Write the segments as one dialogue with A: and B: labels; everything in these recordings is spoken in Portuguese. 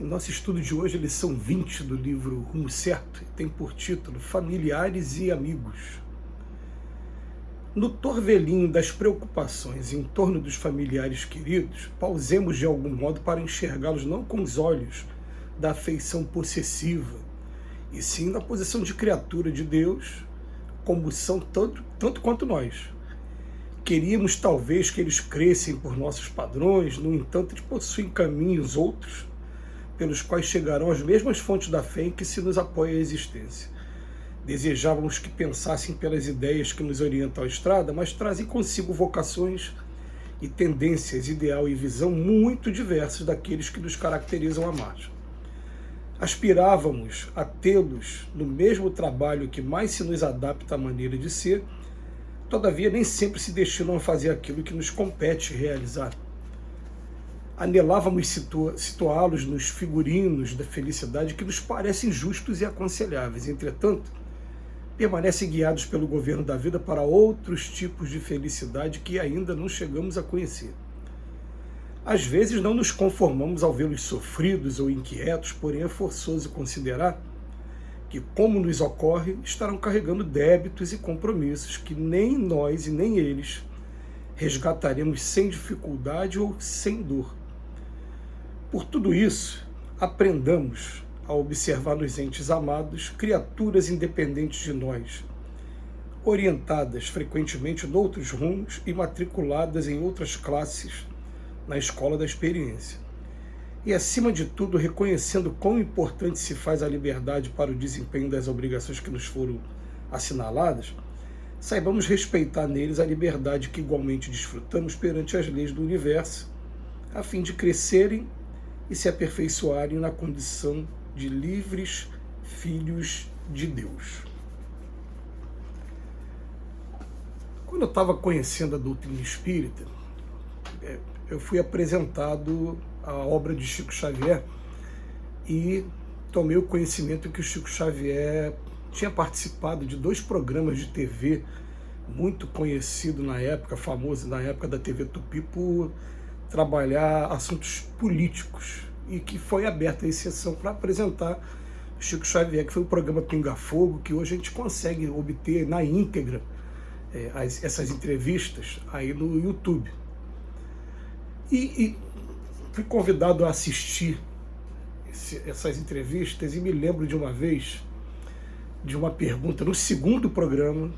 A: Em nosso estudo de hoje, a lição 20 do livro Rumo Certo tem por título Familiares e Amigos. No torvelinho das preocupações em torno dos familiares queridos, pausemos de algum modo para enxergá-los não com os olhos da afeição possessiva, e sim na posição de criatura de Deus, como são tanto quanto nós. Queríamos talvez que eles crescem por nossos padrões, no entanto eles possuem caminhos outros, pelos quais chegarão as mesmas fontes da fé em que se nos apoia a existência. Desejávamos que pensassem pelas ideias que nos orientam à estrada, mas trazem consigo vocações e tendências, ideal e visão muito diversas daqueles que nos caracterizam à margem. Aspirávamos a tê-los no mesmo trabalho que mais se nos adapta à maneira de ser, todavia nem sempre se destinam a fazer aquilo que nos compete realizar. Anelávamos situá-los nos figurinos da felicidade que nos parecem justos e aconselháveis. Entretanto, permanecem guiados pelo governo da vida para outros tipos de felicidade que ainda não chegamos a conhecer. Às vezes não nos conformamos ao vê-los sofridos ou inquietos, porém é forçoso considerar que, como nos ocorre, estarão carregando débitos e compromissos que nem nós e nem eles resgataremos sem dificuldade ou sem dor. Por tudo isso, aprendamos a observar nos entes amados criaturas independentes de nós, orientadas frequentemente noutros rumos e matriculadas em outras classes na escola da experiência. E, acima de tudo, reconhecendo quão importante se faz a liberdade para o desempenho das obrigações que nos foram assinaladas, saibamos respeitar neles a liberdade que igualmente desfrutamos perante as leis do universo, a fim de crescerem e se aperfeiçoarem na condição de livres filhos de Deus. Quando eu estava conhecendo a doutrina espírita, eu fui apresentado à obra de Chico Xavier e tomei o conhecimento que o Chico Xavier tinha participado de 2 programas de TV muito conhecido na época, famoso na época da TV Tupi, por trabalhar assuntos políticos, e que foi aberta a exceção para apresentar o Chico Xavier, que foi o programa Pinga Fogo, que hoje a gente consegue obter na íntegra essas entrevistas aí no YouTube. E fui convidado a assistir essas entrevistas e me lembro de uma vez de uma pergunta no segundo programa,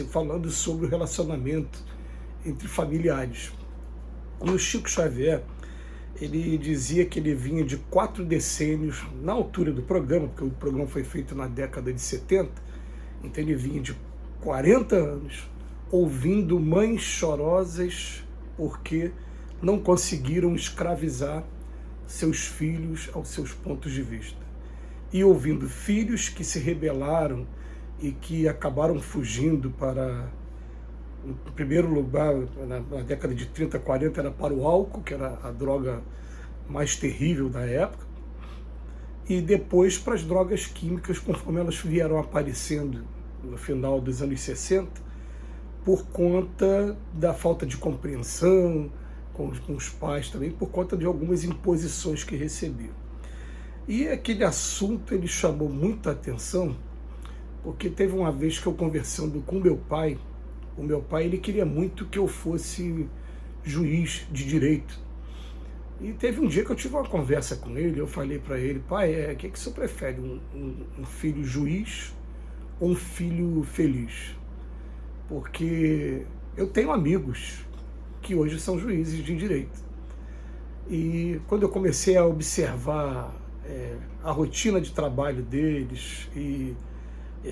A: falando sobre o relacionamento entre familiares. E o Chico Xavier, ele dizia que ele vinha de 4 decênios na altura do programa, porque o programa foi feito na década de 70, então ele vinha de 40 anos ouvindo mães chorosas porque não conseguiram escravizar seus filhos aos seus pontos de vista, e ouvindo filhos que se rebelaram e que acabaram fugindo para, em primeiro lugar, na década de 30, 40, era para o álcool, que era a droga mais terrível da época, e depois para as drogas químicas, conforme elas vieram aparecendo no final dos anos 60, por conta da falta de compreensão com os pais também, por conta de algumas imposições que recebiam. E aquele assunto ele chamou muita atenção, porque teve uma vez que eu conversando com o meu pai ele queria muito que eu fosse juiz de direito. E teve um dia que eu tive uma conversa com ele, eu falei para ele: pai, o que o senhor prefere, um filho juiz ou um filho feliz? Porque eu tenho amigos que hoje são juízes de direito. E quando eu comecei a observar a rotina de trabalho deles e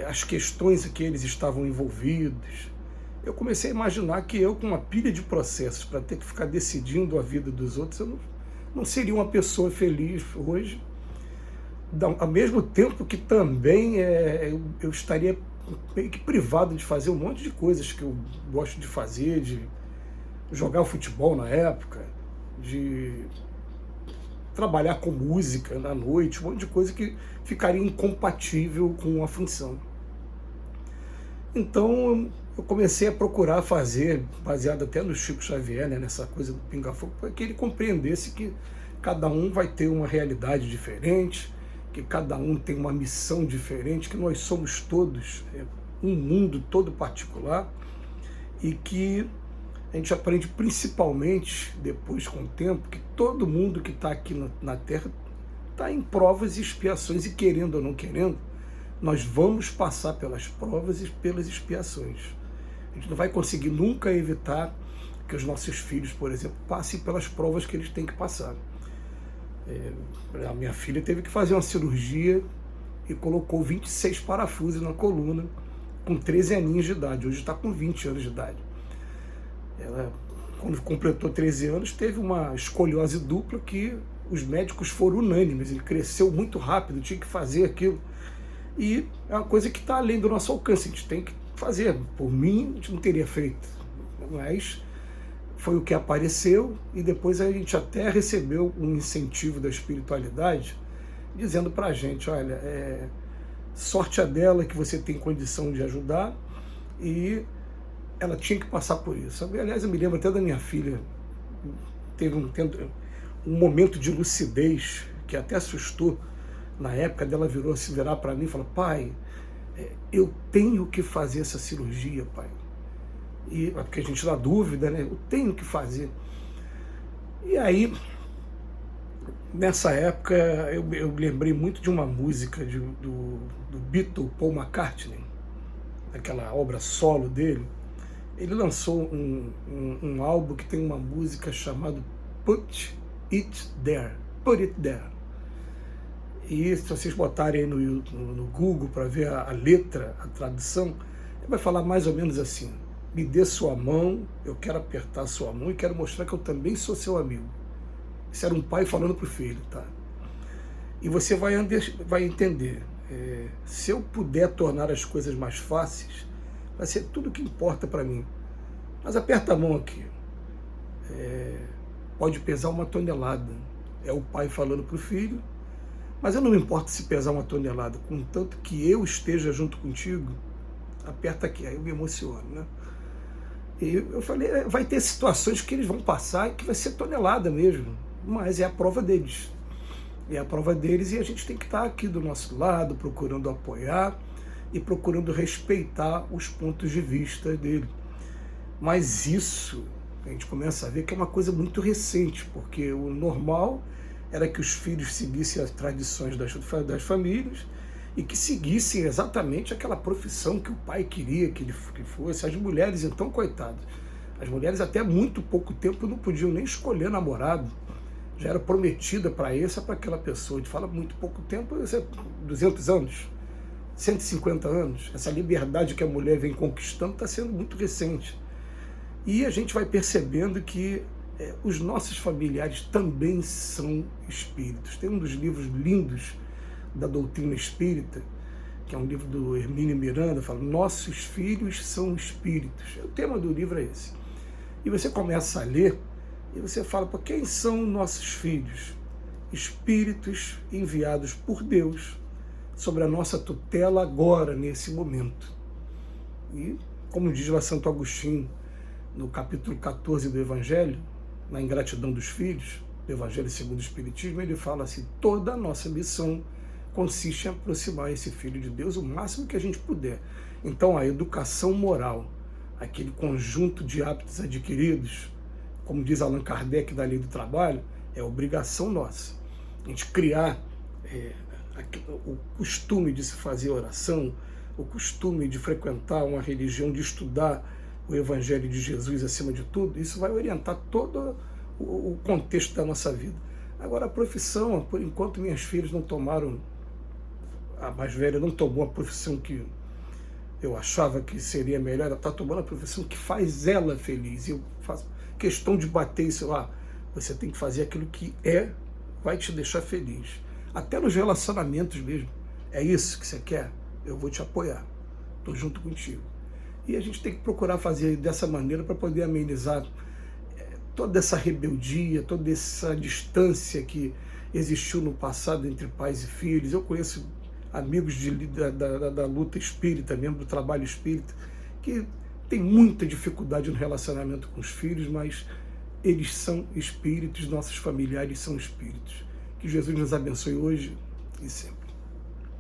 A: as questões em que eles estavam envolvidos, eu comecei a imaginar que eu, com uma pilha de processos para ter que ficar decidindo a vida dos outros, eu não seria uma pessoa feliz hoje, ao mesmo tempo que também eu estaria meio que privado de fazer um monte de coisas que eu gosto de fazer, de jogar futebol na época, de trabalhar com música na noite, um monte de coisa que ficaria incompatível com a função. Então eu comecei a procurar fazer, baseado até no Chico Xavier, nessa coisa do Pinga Fogo, para que ele compreendesse que cada um vai ter uma realidade diferente, que cada um tem uma missão diferente, que nós somos todos um mundo todo particular, e que a gente aprende principalmente depois, com o tempo, que todo mundo que está aqui na Terra está em provas e expiações, e querendo ou não querendo, nós vamos passar pelas provas e pelas expiações. A gente não vai conseguir nunca evitar que os nossos filhos, por exemplo, passem pelas provas que eles têm que passar. A minha filha teve que fazer uma cirurgia e colocou 26 parafusos na coluna com 13 aninhos de idade. Hoje está com 20 anos de idade. Ela, quando completou 13 anos, teve uma escoliose dupla que os médicos foram unânimes. Ele cresceu muito rápido, tinha que fazer aquilo. E é uma coisa que está além do nosso alcance, a gente tem que fazer. Por mim, a gente não teria feito, mas foi o que apareceu, e depois a gente até recebeu um incentivo da espiritualidade, dizendo para a gente, olha, sorte a dela que você tem condição de ajudar, e ela tinha que passar por isso. Aliás, eu me lembro até da minha filha, teve um momento de lucidez que até assustou. Na época dela se virar para mim e falou, pai, eu tenho que fazer essa cirurgia, pai. E porque a gente dá dúvida, né? Eu tenho que fazer. E aí, nessa época, eu lembrei muito de uma música do Beatle Paul McCartney, daquela obra solo dele. Ele lançou um álbum que tem uma música chamada Put It There. Put It There. E se vocês botarem no Google para ver a letra, a tradução, ele vai falar mais ou menos assim: me dê sua mão, eu quero apertar sua mão e quero mostrar que eu também sou seu amigo. Isso era um pai falando para o filho, tá? E você vai entender, se eu puder tornar as coisas mais fáceis, vai ser tudo o que importa para mim. Mas aperta a mão aqui. Pode pesar 1 tonelada. É o pai falando para o filho. Mas eu não me importo se pesar 1 tonelada, contanto que eu esteja junto contigo, aperta aqui, aí eu me emociono, né? E eu falei, vai ter situações que eles vão passar e que vai ser tonelada mesmo, mas é a prova deles. É a prova deles, e a gente tem que estar aqui do nosso lado, procurando apoiar e procurando respeitar os pontos de vista dele. Mas isso, a gente começa a ver que é uma coisa muito recente, porque o normal era que os filhos seguissem as tradições das famílias e que seguissem exatamente aquela profissão que o pai queria que ele fosse. As mulheres, então, coitadas, as mulheres até muito pouco tempo não podiam nem escolher namorado, já era prometida para essa, para aquela pessoa. A gente fala muito pouco tempo, 200 anos, 150 anos. Essa liberdade que a mulher vem conquistando está sendo muito recente. E a gente vai percebendo que os nossos familiares também são espíritos. Tem um dos livros lindos da doutrina espírita, que é um livro do Hermínio Miranda, fala, nossos filhos são espíritos. O tema do livro é esse. E você começa a ler, e você fala, pô, quem são nossos filhos? Espíritos enviados por Deus sobre a nossa tutela agora, nesse momento. E, como diz lá Santo Agostinho, no capítulo 14 do Evangelho, na ingratidão dos filhos, do Evangelho segundo o Espiritismo, ele fala assim, toda a nossa missão consiste em aproximar esse Filho de Deus o máximo que a gente puder. Então a educação moral, aquele conjunto de hábitos adquiridos, como diz Allan Kardec da Lei do Trabalho, é obrigação nossa. A gente criar o costume de se fazer oração, o costume de frequentar uma religião, de estudar o Evangelho de Jesus acima de tudo, isso vai orientar todo o contexto da nossa vida. Agora, a profissão, por enquanto minhas filhas não tomaram, a mais velha não tomou a profissão que eu achava que seria melhor, ela está tomando a profissão que faz ela feliz. E eu faço questão de bater isso lá. Você tem que fazer aquilo que vai te deixar feliz. Até nos relacionamentos mesmo. É isso que você quer? Eu vou te apoiar. Estou junto contigo. E a gente tem que procurar fazer dessa maneira para poder amenizar toda essa rebeldia, toda essa distância que existiu no passado entre pais e filhos. Eu conheço amigos da luta espírita, mesmo do trabalho espírita, que tem muita dificuldade no relacionamento com os filhos, mas eles são espíritos, nossos familiares são espíritos. Que Jesus nos abençoe hoje e sempre.